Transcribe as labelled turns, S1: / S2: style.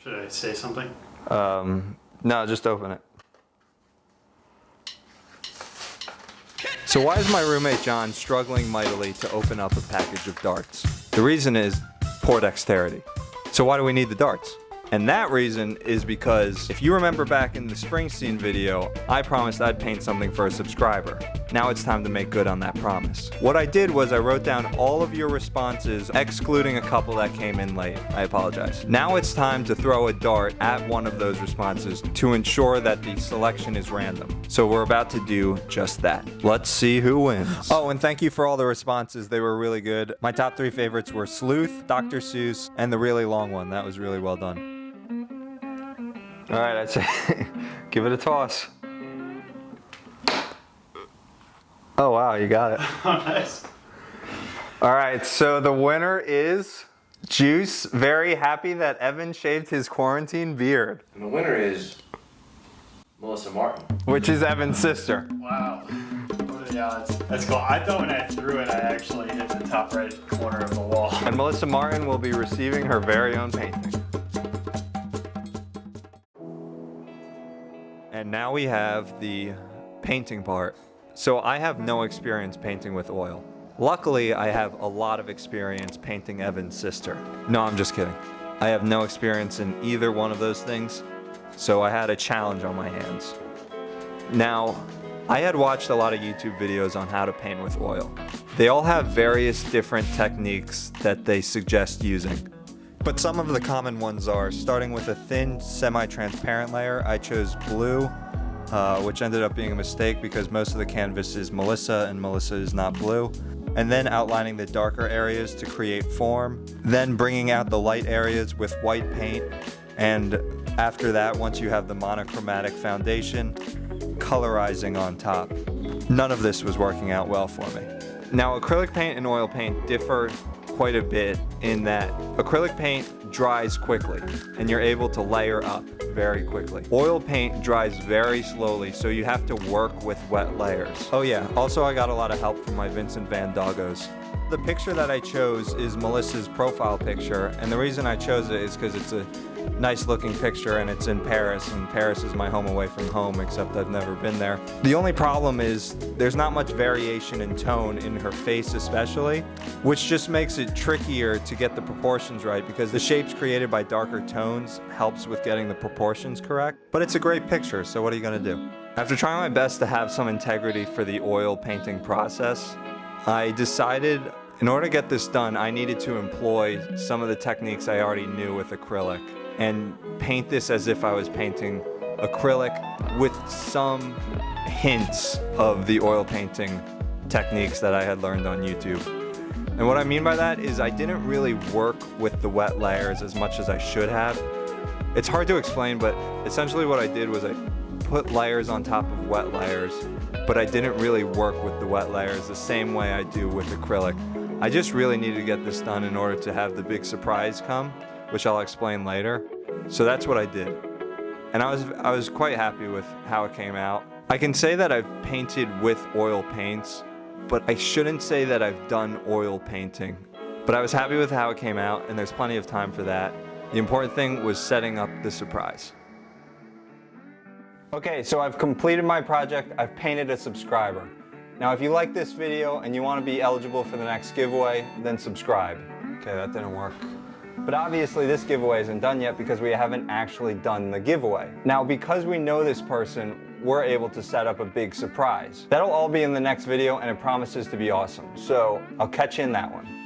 S1: Should I say something?
S2: No, just open it. So why is my roommate John struggling mightily to open up a package of darts? The reason is poor dexterity. So why do we need the darts? And that reason is because if you remember back in the Springsteen video, I promised I'd paint something for a subscriber. Now it's time to make good on that promise. What I did was I wrote down all of your responses, excluding a couple that came in late. I apologize. Now it's time to throw a dart at one of those responses to ensure that the selection is random. So we're about to do just that. Let's see who wins. Oh, and thank you for all the responses. They were really good. My top 3 favorites were Sleuth, Dr. Seuss, and the really long one. That was really well done. All right, I'd say give it a toss. Oh, wow, you got it.
S1: Nice.
S2: All right, so the winner is Juice. Very happy that Evan shaved his quarantine beard.
S3: And the winner is Melissa Martin.
S2: Which is Evan's sister.
S1: Wow. What are the odds? That's cool. I thought when I threw it, I actually hit the top right corner of the wall.
S2: And Melissa Martin will be receiving her very own painting. And now we have the painting part. So I have no experience painting with oil. Luckily, I have a lot of experience painting Evan's sister. No, I'm just kidding. I have no experience in either one of those things, so I had a challenge on my hands. Now, I had watched a lot of YouTube videos on how to paint with oil. They all have various different techniques that they suggest using. But some of the common ones are starting with a thin, semi-transparent layer. I chose blue, which ended up being a mistake because most of the canvas is Melissa and Melissa is not blue. And then outlining the darker areas to create form. Then bringing out the light areas with white paint. And after that, once you have the monochromatic foundation, colorizing on top. None of this was working out well for me. Now, acrylic paint and oil paint differ quite a bit in that acrylic paint dries quickly and you're able to layer up very quickly. Oil paint dries very slowly, so you have to work with wet layers. Oh yeah, also I got a lot of help from my Vincent Van Doggos. The picture that I chose is Melissa's profile picture, and the reason I chose it is because it's a nice looking picture and it's in Paris, and Paris is my home away from home, except I've never been there. The only problem is there's not much variation in tone in her face especially, which just makes it trickier to get the proportions right because the shapes created by darker tones helps with getting the proportions correct. But it's a great picture, so what are you gonna do? After trying my best to have some integrity for the oil painting process, I decided in order to get this done, I needed to employ some of the techniques I already knew with acrylic and paint this as if I was painting acrylic with some hints of the oil painting techniques that I had learned on YouTube. And what I mean by that is I didn't really work with the wet layers as much as I should have. It's hard to explain, but essentially what I did was I put layers on top of wet layers, but I didn't really work with the wet layers the same way I do with acrylic. I just really needed to get this done in order to have the big surprise come, which I'll explain later. So that's what I did. And I was quite happy with how it came out. I can say that I've painted with oil paints, but I shouldn't say that I've done oil painting. But I was happy with how it came out, and there's plenty of time for that. The important thing was setting up the surprise. Okay, so I've completed my project. I've painted a subscriber. Now, if you like this video and you want to be eligible for the next giveaway, then subscribe. Okay, that didn't work. But obviously this giveaway isn't done yet because we haven't actually done the giveaway. Now, because we know this person, we're able to set up a big surprise. That'll all be in the next video and it promises to be awesome. So I'll catch you in that one.